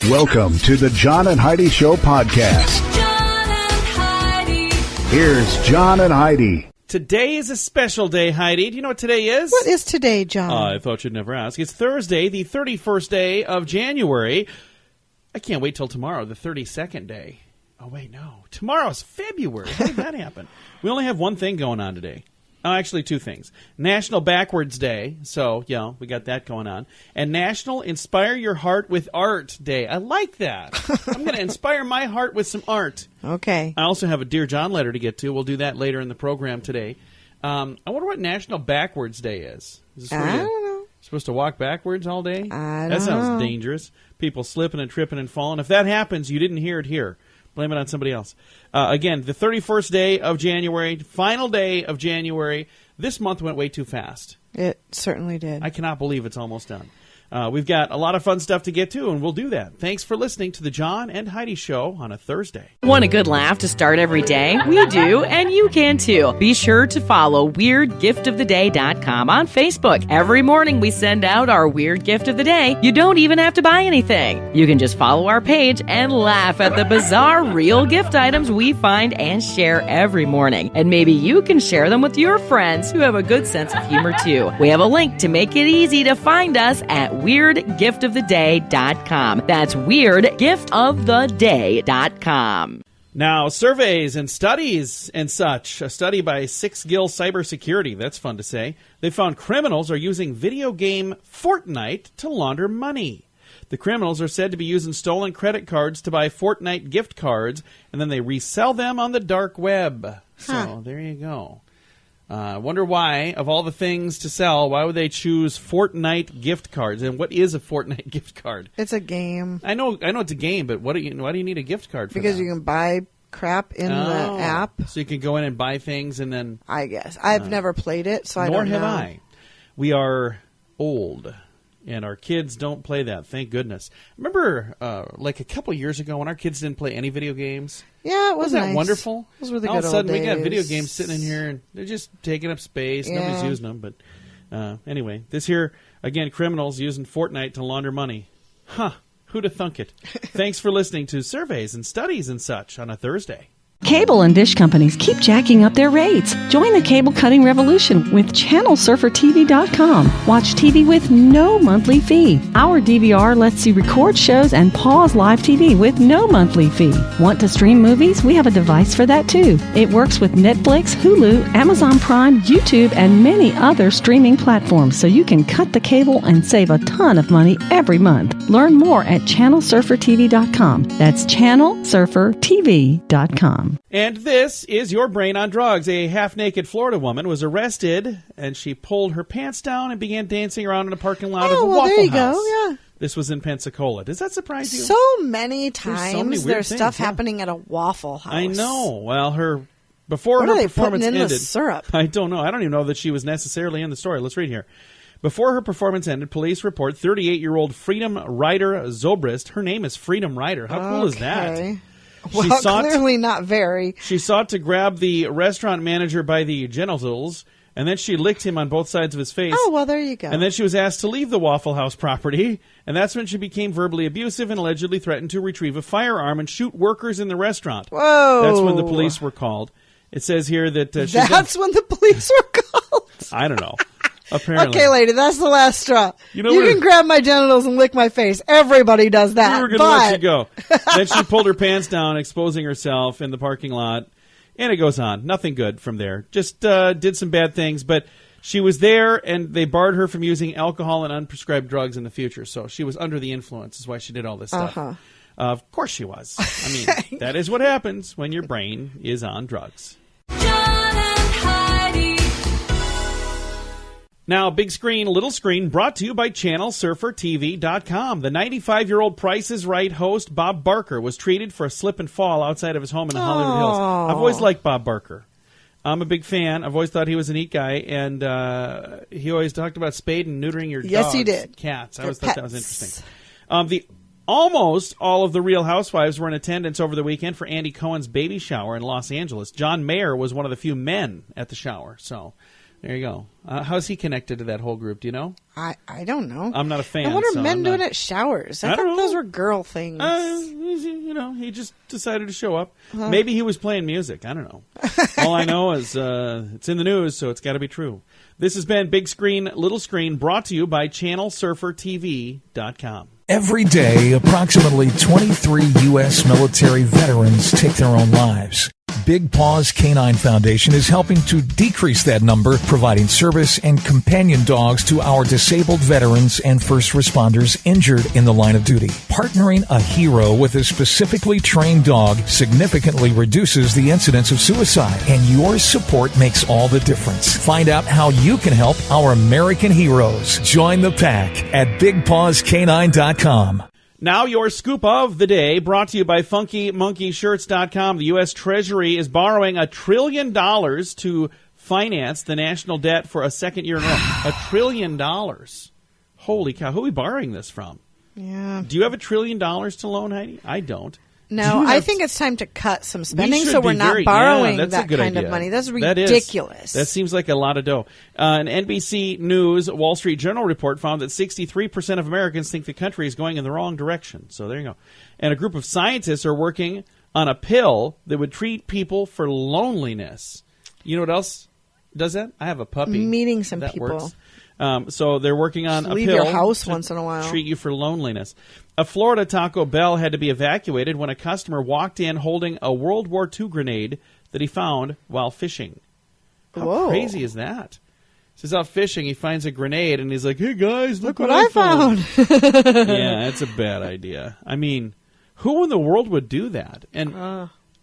Welcome to the John and Heidi Show podcast. John and Heidi. Here's John and Heidi. Today is a special day, Heidi. Do you know what today is? What is today, John? I thought you'd never ask. It's Thursday, the 31st day of January. I can't wait till tomorrow, the 32nd day. Oh, wait, no. Tomorrow's February. How did that happen? We only have one thing going on today. Oh, actually, two things. National Backwards Day. So, we got that going on. And National Inspire Your Heart with Art Day. I like that. I'm going to inspire my heart with some art. Okay. I also have a Dear John letter to get to. We'll do that later in the program today. I wonder what National Backwards Day is. I don't know. Supposed to walk backwards all day? I don't That sounds know. dangerous. People slipping and tripping and falling. If that happens, you didn't hear it here. Blame it on somebody else. Again, the 31st day of January, final day of January. This month went way too fast. It certainly did. I cannot believe it's almost done. We've got a lot of fun stuff to get to, and we'll do that. Thanks for listening to the John and Heidi Show on a Thursday. Want a good laugh to start every day? We do, and you can too. Be sure to follow WeirdGiftOfTheDay.com on Facebook. Every morning we send out our Weird Gift of the Day. You don't even have to buy anything. You can just follow our page and laugh at the bizarre real gift items we find and share every morning. And maybe you can share them with your friends who have a good sense of humor too. We have a link to make it easy to find us at WeirdGiftOfTheDay.com. That's WeirdGiftOfTheDay.com. Now, surveys and studies and such. A study by Six Gill Cybersecurity. That's fun to say. They found criminals are using video game Fortnite to launder money. The criminals are said to be using stolen credit cards to buy Fortnite gift cards, and then they resell them on the dark web. So, there you go. I wonder why, of all the things to sell, why would they choose Fortnite gift cards? And what is a Fortnite gift card? It's a game. I know it's a game, but why do you need a gift card for Because that? you can buy crap in the app. So you can go in and buy things and then... I guess. I've never played it, so I Nor don't know. have I. We are old, and our kids don't play that, thank goodness. Remember, like a couple years ago when our kids didn't play any video games? Yeah, it was Wasn't that nice. wonderful? Those were the All of good a sudden, old we got days. video games sitting in here, and they're just taking up space. Yeah. Nobody's using them. But anyway, this here, again, criminals using Fortnite to launder money. Huh, who'd have thunk it? Thanks for listening to surveys and studies and such on a Thursday. Cable and dish companies keep jacking up their rates. Join the cable cutting revolution with ChannelSurferTV.com. Watch TV with no monthly fee. Our DVR lets you record shows and pause live TV with no monthly fee. Want to stream movies? We have a device for that too. It works with Netflix, Hulu, Amazon Prime, YouTube, and many other streaming platforms, so you can cut the cable and save a ton of money every month. Learn more at ChannelSurferTV.com. That's ChannelSurferTV.com. And this is your brain on drugs. A half-naked Florida woman was arrested, and she pulled her pants down and began dancing around in a parking lot of a Waffle there you House. go, yeah. This was in Pensacola. Does that surprise you? So many times weird there's things, stuff yeah. happening at a Waffle House. I know. Well, before What her are they performance putting in ended, the syrup? I don't know. I don't even know that she was necessarily in the story. Let's read here. Before her performance ended, police report 38-year-old Freedom Ryder Zobrist. Her name is Freedom Ryder. How cool is that? Okay. Well, clearly not very. She sought to grab the restaurant manager by the genitals, and then she licked him on both sides of his face. Oh, well, there you go. And then she was asked to leave the Waffle House property, and that's when she became verbally abusive and allegedly threatened to retrieve a firearm and shoot workers in the restaurant. Whoa. That's when the police were called. It says here that she's That's when the police were called. I don't know. Apparently. Okay, lady, that's the last straw. You know you what? can grab my genitals and lick my face. Everybody does that. We were going to let you go. Then she pulled her pants down, exposing herself in the parking lot. And it goes on. Nothing good from there. Just did some bad things. But she was there, and they barred her from using alcohol and unprescribed drugs in the future. So she was under the influence is why she did all this stuff. Uh-huh. Of course she was. I mean, that is what happens when your brain is on drugs. John and Heidi. Now, big screen, little screen, brought to you by ChannelSurferTV.com. The 95-year-old Price is Right host, Bob Barker, was treated for a slip and fall outside of his home in the Hollywood Hills. I've always liked Bob Barker. I'm a big fan. I've always thought he was a neat guy, and he always talked about spade and neutering your Yes, dogs, he did. cats. I Their always thought that was pets. interesting. Almost all of the Real Housewives were in attendance over the weekend for Andy Cohen's baby shower in Los Angeles. John Mayer was one of the few men at the shower, so There you go. How's he connected to that whole group? Do you know? I don't know. I'm not a fan. And what are so men I'm doing not- at showers? I I don't thought know. those were girl things. He just decided to show up. Maybe he was playing music. I don't know. All I know is it's in the news, so it's got to be true. This has been Big Screen, Little Screen, brought to you by ChannelSurferTV.com. Every day, approximately 23 U.S. military veterans take their own lives. Big Paws Canine Foundation is helping to decrease that number, providing service and companion dogs to our disabled veterans and first responders injured in the line of duty. Partnering a hero with a specifically trained dog significantly reduces the incidence of suicide, and your support makes all the difference. Find out how you can help our American heroes. Join the pack at BigPawsCanine.com. Now your scoop of the day, brought to you by FunkyMonkeyShirts.com. The U.S. Treasury is borrowing $1 trillion to finance the national debt for a second year in a row. $1 trillion. Holy cow. Who are we borrowing this from? Yeah. Do you have $1 trillion to loan, Heidi? I don't. No, I think it's time to cut some spending should so we're be not very- borrowing yeah, that's a that good kind idea. of money. That's That is. ridiculous. That seems like a lot of dough. An NBC News Wall Street Journal report found that 63% of Americans think the country is going in the wrong direction. So there you go. And a group of scientists are working on a pill that would treat people for loneliness. You know what else does that? I have a puppy. Meeting some that people. Works. So they're working on Just a leave pill your house to once in a while. treat you for loneliness. A Florida Taco Bell had to be evacuated when a customer walked in holding a World War II grenade that he found while fishing. How Whoa. crazy is that? He's out fishing, he finds a grenade, and he's like, "Hey guys, look What I found. Yeah, it's a bad idea. I mean, who in the world would do that? And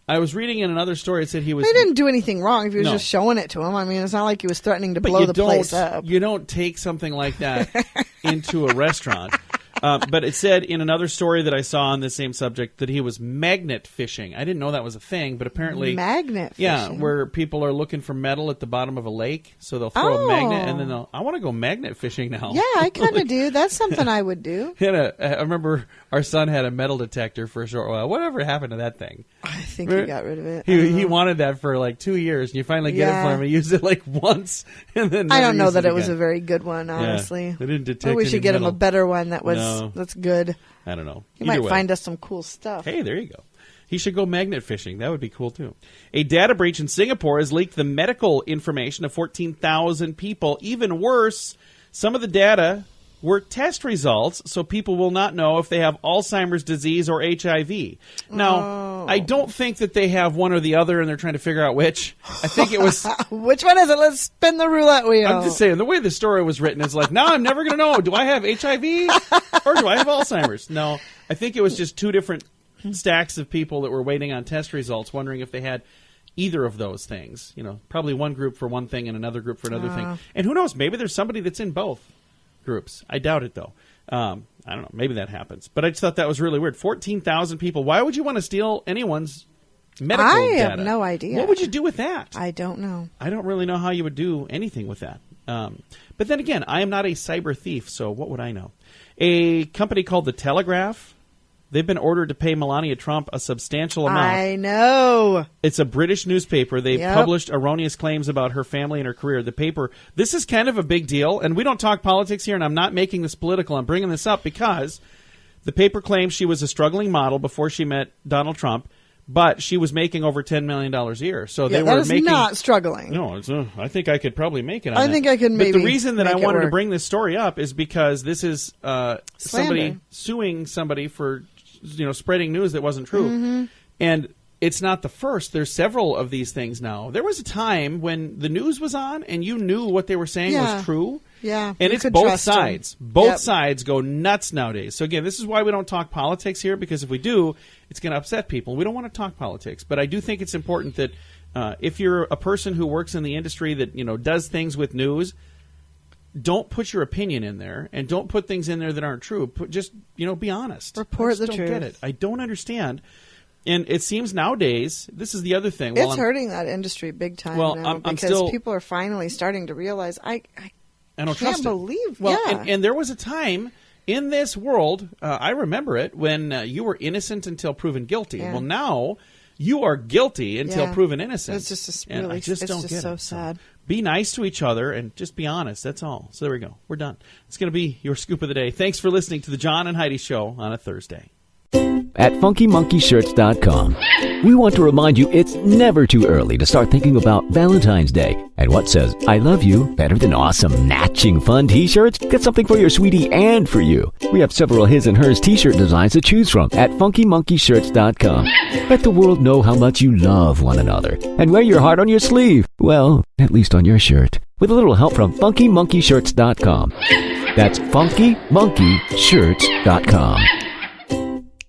I was reading in another story, it said he was... He didn't do anything wrong if he was No. just showing it to him. I mean, it's not like he was threatening to But blow you the don't, place up. You don't take something like that into a restaurant. But it said in another story that I saw on the same subject that he was magnet fishing. I didn't know that was a thing, but apparently... Magnet fishing? Yeah, where people are looking for metal at the bottom of a lake, so they'll throw a magnet, and then they'll... I want to go magnet fishing now. Yeah, I kind of do. That's something I would do. I remember our son had a metal detector for a short while. Whatever happened to that thing? I think he got rid of it. I don't He know. wanted that for like 2 years, and you finally get it Yeah. for him. He used it like once, and then I never don't know used that it was again. a very good one, honestly. They didn't detect Maybe we any should get him a metal. better one that was No. that's good. I don't know. He Either might way. find us some cool stuff. Hey, there you go. He should go magnet fishing. That would be cool, too. A data breach in Singapore has leaked the medical information of 14,000 people. Even worse, some of the data were test results, so people will not know if they have Alzheimer's disease or HIV. Now, I don't think that they have one or the other, and they're trying to figure out which. I think it was... Which one is it? Let's spin the roulette wheel. I'm just saying, the way the story was written is like, now I'm never going to know. Do I have HIV or do I have Alzheimer's? No, I think it was just two different stacks of people that were waiting on test results, wondering if they had either of those things. You know, probably one group for one thing and another group for another thing. And who knows? Maybe there's somebody that's in both groups. I doubt it, though. I don't know. Maybe that happens. But I just thought that was really weird. 14,000 people. Why would you want to steal anyone's medical I data? have no idea. What would you do with that? I don't know. I don't really know how you would do anything with that. But then again, I am not a cyber thief, so what would I know? A company called The Telegraph, they've been ordered to pay Melania Trump a substantial amount. I know. It's a British newspaper. They Yep. published erroneous claims about her family and her career. The paper, this is kind of a big deal, and we don't talk politics here, and I'm not making this political. I'm bringing this up because the paper claims she was a struggling model before she met Donald Trump, but she was making over $10 million a year. So they Yeah, were that is making... not struggling. No, it's, I think I could probably make it on I that. think I could But the maybe reason that I make it wanted to work. bring this story up is because this is somebody suing somebody for spreading news that wasn't true. Mm-hmm. And it's not the first. There's several of these things now. There was a time when the news was on and you knew what they were saying was true. Yeah. And you it's could both trust 'em. sides. Both Yep. sides go nuts nowadays. So again, this is why we don't talk politics here, because if we do, it's going to upset people. We don't want to talk politics. But I do think it's important that if you're a person who works in the industry that does things with news, don't put your opinion in there, and don't put things in there that aren't true. Just be honest. Report I just the don't truth. get it. I don't understand. And it seems nowadays, this is the other thing. It's hurting that industry big time Well, now I'm because still- people are finally starting to realize I I don't can't trust it. believe. Well, yeah. and there was a time in this world, I remember it, when you were innocent until proven guilty. Yeah. Well, now you are guilty until Yeah. proven innocent. It's just And really, I just it's don't just get so it. sad. Be nice to each other and just be honest. That's all. So there we go. We're done. It's going to be your scoop of the day. Thanks for listening to the John and Heidi Show on a Thursday. At FunkyMonkeyShirts.com, we want to remind you it's never too early to start thinking about Valentine's Day. And what says I love you better than awesome matching fun t-shirts? Get something for your sweetie and for you. We have several his and hers t-shirt designs to choose from at FunkyMonkeyShirts.com. Let the world know how much you love one another and wear your heart on your sleeve. Well, at least on your shirt. With a little help from FunkyMonkeyShirts.com. That's FunkyMonkeyShirts.com.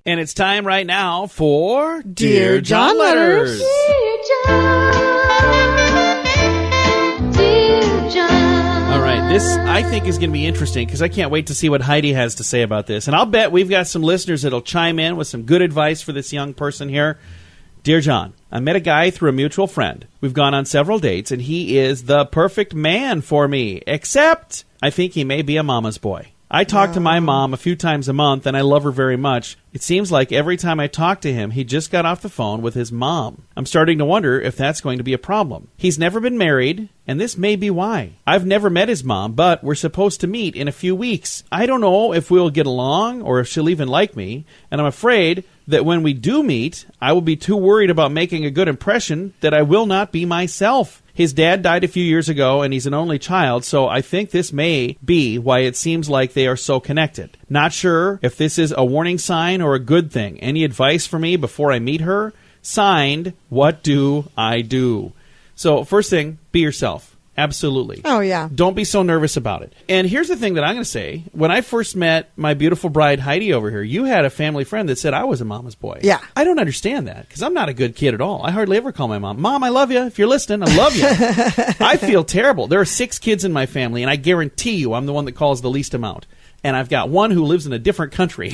And it's time right now for Dear John Letters. Dear John, dear John. All right, this I think is going to be interesting because I can't wait to see what Heidi has to say about this. And I'll bet we've got some listeners that'll chime in with some good advice for this young person here. Dear John, I met a guy through a mutual friend. We've gone on several dates, and he is the perfect man for me, except I think he may be a mama's boy. I talk to my mom a few times a month, and I love her very much. It seems like every time I talk to him, he just got off the phone with his mom. I'm starting to wonder if that's going to be a problem. He's never been married, and this may be why. I've never met his mom, but we're supposed to meet in a few weeks. I don't know if we'll get along or if she'll even like me, and I'm afraid that when we do meet, I will be too worried about making a good impression that I will not be myself. His dad died a few years ago, and he's an only child, so I think this may be why it seems like they are so connected. Not sure if this is a warning sign or a good thing. Any advice for me before I meet her? Signed, what do I do? So, first thing, be yourself. Absolutely. Oh, yeah. Don't be so nervous about it. And here's the thing that I'm going to say. When I first met my beautiful bride, Heidi, over here, you had a family friend that said I was a mama's boy. Yeah. I don't understand that because I'm not a good kid at all. I hardly ever call my mom, Mom, I love you. If you're listening, I love you. I feel terrible. There are 6 kids in my family, and I guarantee you I'm the one that calls the least amount. And I've got one who lives in a different country.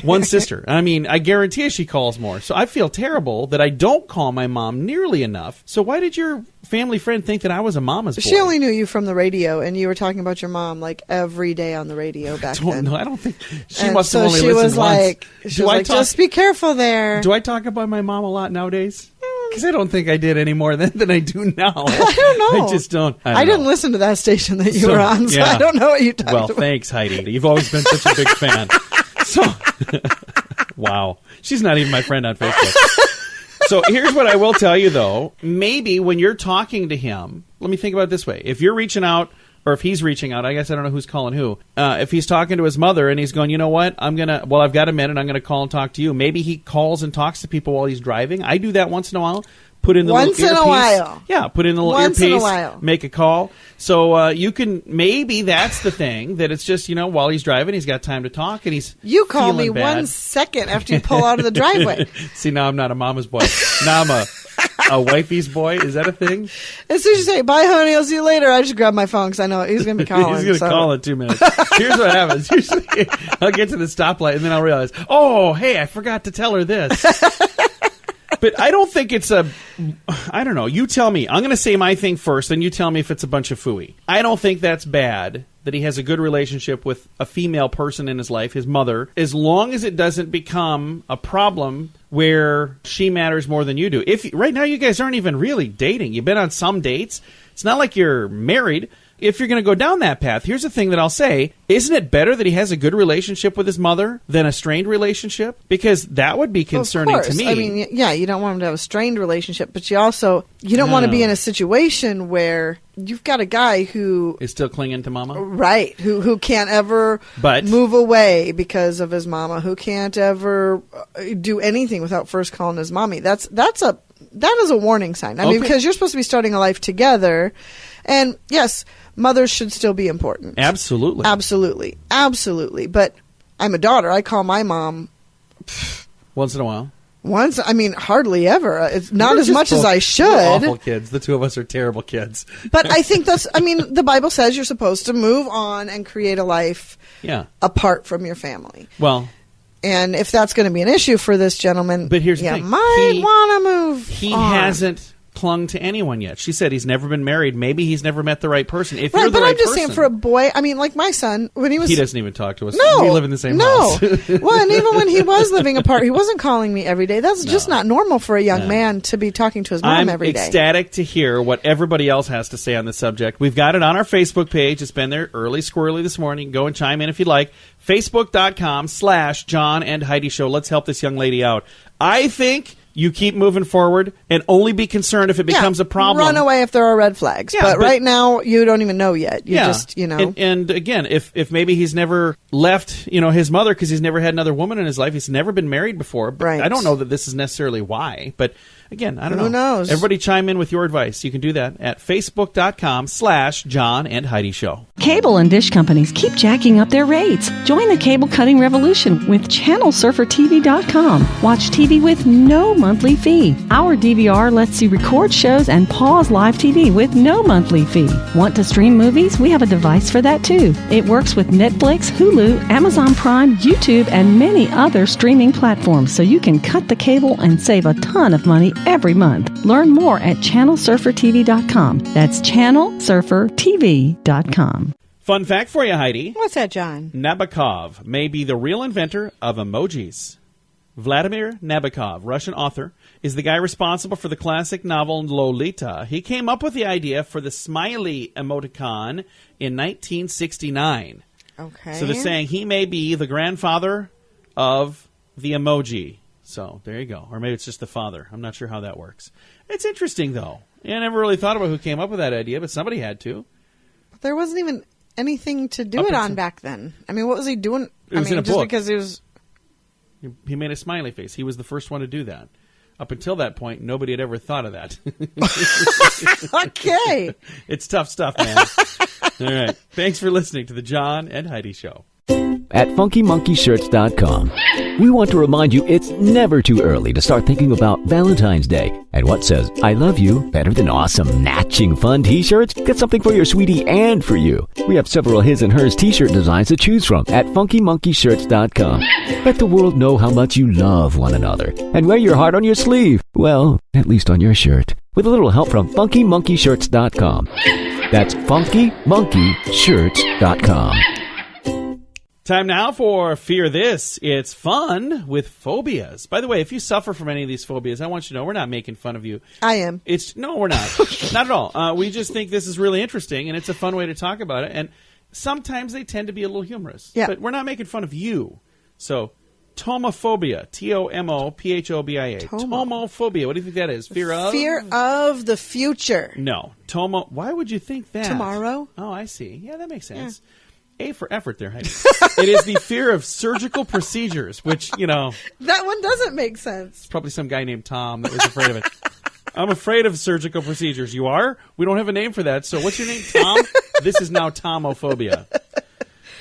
One sister. I mean, I guarantee she calls more. So I feel terrible that I don't call my mom nearly enough. So why did your family friend think that I was a mama's boy? She only knew you from the radio, and you were talking about your mom like every day on the radio back then. No, I don't think she And must so have only she listened was once. like, just be careful there. Do I talk about my mom a lot nowadays? Because I don't think I did any more than I do now. I don't know. I just don't. I didn't know. listen to that station that you So, were on, so yeah. I don't know what you talked Well, about. thanks, Heidi. You've always been such a big fan. So, wow. She's not even my friend on Facebook. So here's what I will tell you, though. Maybe when you're talking to him, let me think about it this way. If you're reaching out, or if he's reaching out, I guess I don't know who's calling who. If he's talking to his mother and he's going, you know what, I've got a minute, I'm going to call and talk to you. Maybe he calls and talks to people while he's driving. I do that once in a while. Put in the Once little in a earpiece. while. Yeah, put in the little Once in a earpiece, while. make a call. So you can, maybe that's the thing, that it's just, while he's driving, he's got time to talk, and he's You call me feeling bad. 1 second after you pull out of the driveway. See, now I'm not a mama's boy. Now I'm a wifey's boy. Is that a thing? As soon as you say, bye, honey, I'll see you later, I just grab my phone because I know he's going to be calling. He's going to call in 2 minutes. Here's what happens. Usually, I'll get to the stoplight, and then I'll realize, oh, hey, I forgot to tell her this. But I don't think it's I don't know. You tell me. I'm going to say my thing first, and you tell me if it's a bunch of phooey. I don't think that's bad that he has a good relationship with a female person in his life, his mother, as long as it doesn't become a problem where she matters more than you do. If right now you guys aren't even really dating. You've been on some dates. It's not like you're married. If you're going to go down that path, here's the thing that I'll say. Isn't it better that he has a good relationship with his mother than a strained relationship? Because that would be concerning Of course. to me. I mean, yeah, you don't want him to have a strained relationship, but you don't want to be in a situation where you've got a guy who is still clinging to mama? Right, who can't ever But- move away because of his mama, who can't ever do anything without first calling his mommy. That is a warning sign. I mean, Okay. because you're supposed to be starting a life together, and yes, mothers should still be important. Absolutely. Absolutely. But I'm a daughter. I call my mom Once in a while. once. I mean, hardly ever. It's not We're as just much as both- I We're should. awful kids. The two of us are terrible kids. But I think the Bible says you're supposed to move on and create a life Yeah. apart from your family. Well, And if that's going to be an issue for this gentleman, But here's the you thing. might He- want to move he on. hasn't clung to anyone yet. She said he's never been married. Maybe he's never met the right person. If Right, you're the but right I'm just person, saying for a boy, I mean, like my son, when he was... he doesn't even talk to us. No. We live in the same no. house. Well, and even when he was living apart, he wasn't calling me every day. That's just not normal for a young man to be talking to his mom I'm every day. ecstatic to hear what everybody else has to say on the subject. We've got it on our Facebook page. It's been there early squirrely this morning. You can go and chime in if you'd like. Facebook.com/John and Heidi Show. Let's help this young lady out. I think you keep moving forward and only be concerned if it becomes a problem. Run away if there are red flags. Yeah, but but- right now, you don't even know yet. You just, And again, if maybe he's never left, his mother because he's never had another woman in his life. He's never been married before. But Right. I don't know that this is necessarily why. But again, I don't know. Who knows? Everybody chime in with your advice. You can do that at Facebook.com/John and Heidi Show. Cable and dish companies keep jacking up their rates. Join the cable cutting revolution with ChannelSurferTV.com. Watch TV with no monthly fee. Our DVR lets you record shows and pause live TV with no monthly fee. Want to stream movies? We have a device for that too. It works with Netflix, Hulu, Amazon Prime, YouTube, and many other streaming platforms, so you can cut the cable and save a ton of money every month. Learn more at ChannelSurferTV.com. That's ChannelSurferTV.com. Fun fact for you, Heidi. What's that, John? Nabokov may be the real inventor of emojis. Vladimir Nabokov, Russian author, is the guy responsible for the classic novel Lolita. He came up with the idea for the smiley emoticon in 1969. Okay. So they're saying he may be the grandfather of the emoji. So there you go. Or maybe it's just the father. I'm not sure how that works. It's interesting, though. I never really thought about who came up with that idea, but somebody had to. There wasn't even anything to do Up it on until- back then. I mean, what was he doing? It was in a just book. because it was... He made a smiley face. He was the first one to do that. Up until that point, nobody had ever thought of that. Okay. It's tough stuff, man. All right. Thanks for listening to the John and Heidi Show. At FunkyMonkeyShirts.com, we want to remind you it's never too early to start thinking about Valentine's Day and what says I love you better than awesome, matching fun t-shirts. Get something for your sweetie and for you. We have several his and hers t-shirt designs to choose from at FunkyMonkeyShirts.com. Let the world know how much you love one another and wear your heart on your sleeve. Well, at least on your shirt. With a little help from FunkyMonkeyShirts.com. That's FunkyMonkeyShirts.com. Time now for Fear This. It's fun with phobias. By the way, if you suffer from any of these phobias, I want you to know we're not making fun of you. I am. No, we're not. Not at all. We just think this is really interesting, and it's a fun way to talk about it. And sometimes they tend to be a little humorous. Yeah. But we're not making fun of you. So, tomophobia. Tomophobia. Tomophobia. What do you think that is? Fear of? Fear of the future. No. Why would you think that? Tomorrow? Oh, I see. Yeah, that makes sense. A for effort there, Heidi. It is the fear of surgical procedures, which, That one doesn't make sense. probably some guy named Tom that was afraid of it. I'm afraid of surgical procedures. You are? We don't have a name for that. So what's your name, Tom? This is now Tomophobia.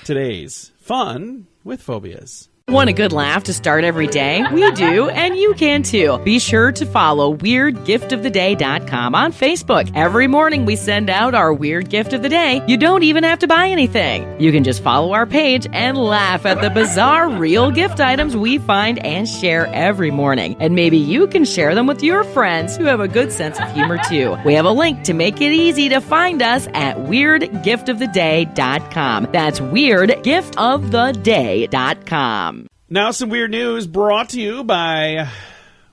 Today's Fun with Phobias. Want a good laugh to start every day? We do, and you can too. Be sure to follow WeirdGiftOfTheDay.com on Facebook. Every morning we send out our Weird Gift of the Day. You don't even have to buy anything. You can just follow our page and laugh at the bizarre real gift items we find and share every morning. And maybe you can share them with your friends who have a good sense of humor too. We have a link to make it easy to find us at WeirdGiftOfTheDay.com. That's WeirdGiftOfTheDay.com. Now some weird news brought to you by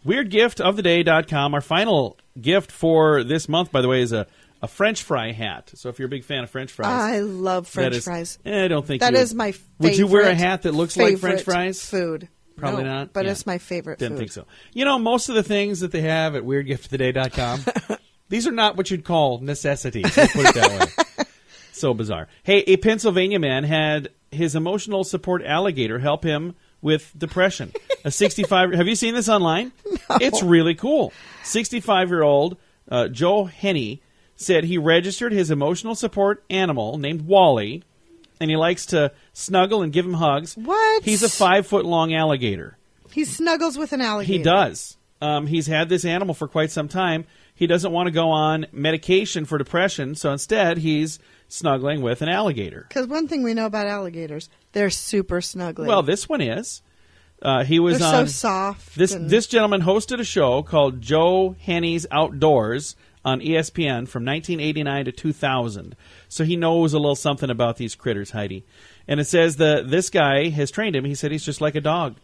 WeirdGiftOfTheDay.com. Our final gift for this month, by the way, is a French fry hat. So if you're a big fan of French fries. I love French that is- fries. I don't think That you is my favorite. Would you wear a hat that looks like French favorite fries? Food. Probably No, not. But Yeah. it's my favorite Didn't food. think so. Most of the things that they have at WeirdGiftOfTheDay.com, these are not what you'd call necessities. Let's put it that way. So bizarre. Hey, a Pennsylvania man had his emotional support alligator help him with depression. A 65. Have you seen this online? No. It's really cool. 65-year-old Joe Henney said he registered his emotional support animal named Wally, and he likes to snuggle and give him hugs. What? He's a 5-foot-long alligator. He snuggles with an alligator. He does. He's had this animal for quite some time. He doesn't want to go on medication for depression, so instead he's snuggling with an alligator. Because one thing we know about alligators, they're super snuggly. Well, this one is. He was They're on so soft. This gentleman hosted a show called Joe Haney's Outdoors on ESPN from 1989 to 2000. So he knows a little something about these critters, Heidi. And it says that this guy has trained him. He said he's just like a dog.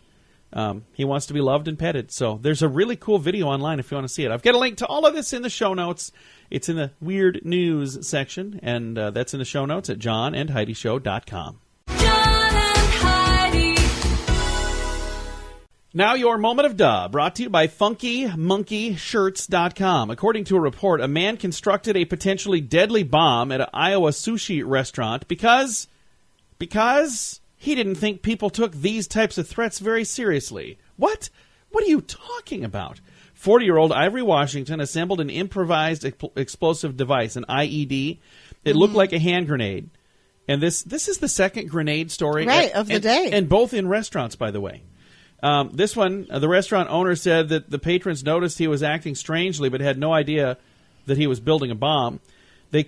He wants to be loved and petted. So there's a really cool video online if you want to see it. I've got a link to all of this in the show notes. It's in the Weird News section, and that's in the show notes at johnandheidishow.com. Now your moment of duh, brought to you by FunkyMonkeyShirts.com. According to a report, a man constructed a potentially deadly bomb at an Iowa sushi restaurant because he didn't think people took these types of threats very seriously. What? What are you talking about? 40-year-old Ivory Washington assembled an improvised explosive device, an IED. It looked like a hand grenade. And this is the second grenade story of the day. And both in restaurants, by the way. This one, the restaurant owner said that the patrons noticed he was acting strangely but had no idea that he was building a bomb.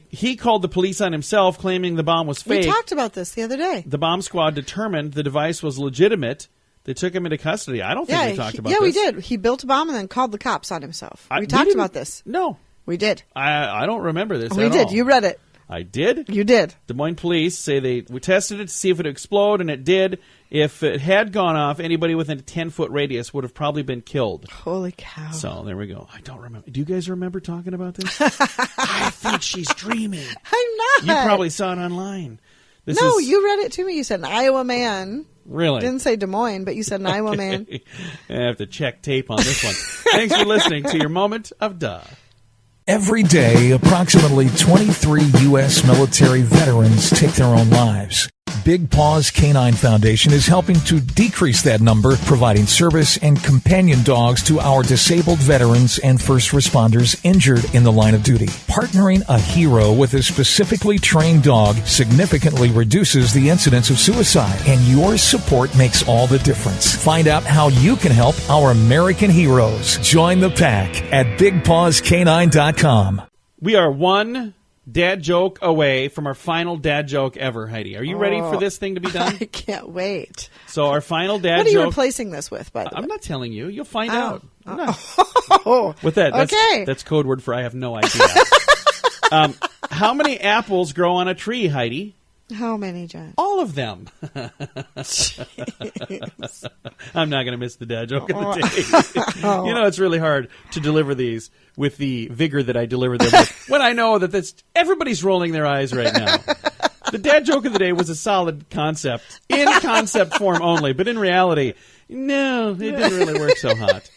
He called the police on himself, claiming the bomb was fake. We talked about this the other day. The bomb squad determined the device was legitimate. They took him into custody. I don't think we talked about this. Yeah, we did. He built a bomb and then called the cops on himself. We talked about this. No. We did. I don't remember this We at did. all. You read it. I did? You did. Des Moines police say we tested it to see if it would explode, and it did. If it had gone off, anybody within a 10-foot radius would have probably been killed. Holy cow. So there we go. I don't remember. Do you guys remember talking about this? I think she's dreaming. I'm not. You probably saw it online. You read it to me. You said an Iowa man. Really? Didn't say Des Moines, but you said an Iowa man. I have to check tape on this one. Thanks for listening to your moment of duh. Every day, approximately 23 U.S. military veterans take their own lives. Big Paws Canine Foundation is helping to decrease that number, providing service and companion dogs to our disabled veterans and first responders injured in the line of duty. Partnering a hero with a specifically trained dog significantly reduces the incidence of suicide, and your support makes all the difference. Find out how you can help our American heroes. Join the pack at BigPawsCanine.com. We are one dad joke away from our final dad joke ever, Heidi. Are you ready for this thing to be done? I can't wait. So our final dad joke. What are you replacing this with, by the way? I'm not telling you. You'll find out. Oh. With that, that's code word for I have no idea. How many apples grow on a tree, Heidi? How many, John? All of them. I'm not going to miss the dad joke of the day. You know, it's really hard to deliver these with the vigor that I deliver them with when I know that everybody's rolling their eyes right now. The dad joke of the day was a solid concept, in concept form only, but in reality, no, it didn't really work so hot.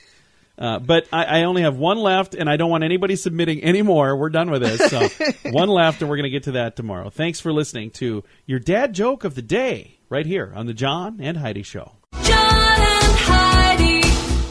But I only have one left, and I don't want anybody submitting any more. We're done with this. So one left, and we're going to get to that tomorrow. Thanks for listening to your dad joke of the day right here on the John and Heidi Show.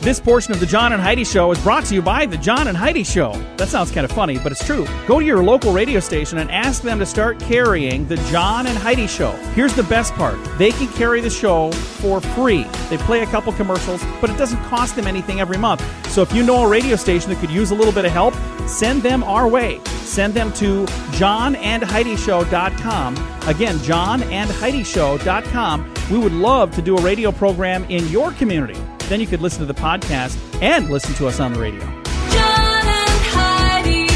This portion of the John and Heidi Show is brought to you by the John and Heidi Show. That sounds kind of funny, but it's true. Go to your local radio station and ask them to start carrying the John and Heidi Show. Here's the best part. They can carry the show for free. They play a couple commercials, but it doesn't cost them anything every month. So if you know a radio station that could use a little bit of help, send them our way. Send them to johnandheidishow.com. Again, johnandheidishow.com. We would love to do a radio program in your community. Then you could listen to the podcast and listen to us on the radio. John and Heidi.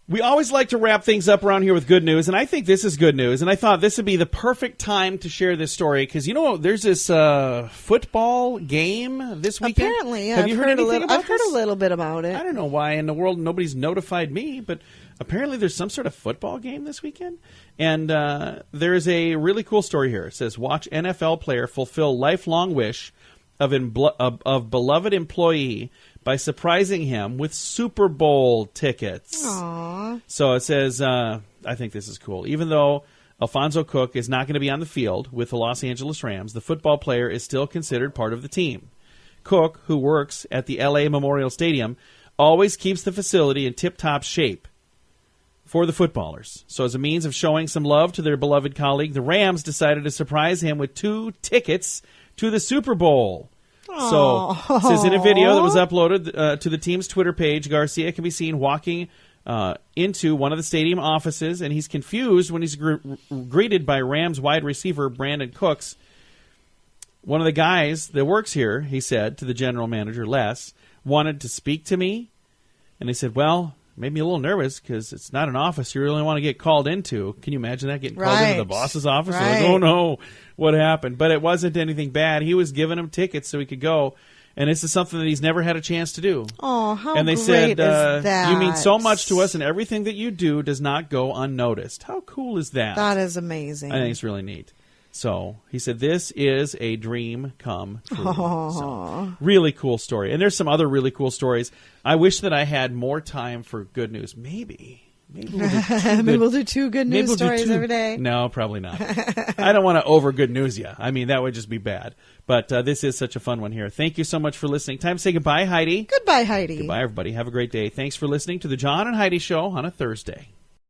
We always like to wrap things up around here with good news, and I think this is good news. And I thought this would be the perfect time to share this story because, you know, there's this football game this weekend. Apparently, yeah. Have you heard anything about I've heard a little bit about it. I don't know why in the world nobody's notified me, but apparently there's some sort of football game this weekend. And there is a really cool story here. It says, watch NFL player fulfill lifelong wish of beloved employee by surprising him with Super Bowl tickets. Aww. So it says, I think this is cool. Even though Alfonso Cook is not going to be on the field with the Los Angeles Rams, the football player is still considered part of the team. Cook, who works at the L.A. Memorial Stadium, always keeps the facility in tip-top shape for the footballers. So as a means of showing some love to their beloved colleague, the Rams decided to surprise him with 2 tickets to the Super Bowl. Aww. So it says in a video that was uploaded to the team's Twitter page, Garcia can be seen walking into one of the stadium offices, and he's confused when he's greeted by Rams wide receiver Brandon Cooks. one of the guys that works here, he said to the general manager, Les, wanted to speak to me. And he said, well, made me a little nervous because it's not an office you really want to get called into. Can you imagine that, getting called into the boss's office? Right. Like, oh, no, what happened? But it wasn't anything bad. He was giving him tickets so he could go. And this is something that he's never had a chance to do. Oh, how and they great said, is that? You mean so much to us, and everything that you do does not go unnoticed. How cool is that? That is amazing. I think it's really neat. So he said, this is a dream come true. So, really cool story. And there's some other really cool stories. I wish that I had more time for good news. Maybe we'll do two good news stories every day. No, probably not. I don't want to over good news you. I mean, that would just be bad. But this is such a fun one here. Thank you so much for listening. Time to say goodbye, Heidi. Goodbye, Heidi. Goodbye, everybody. Have a great day. Thanks for listening to the John and Heidi Show on a Thursday.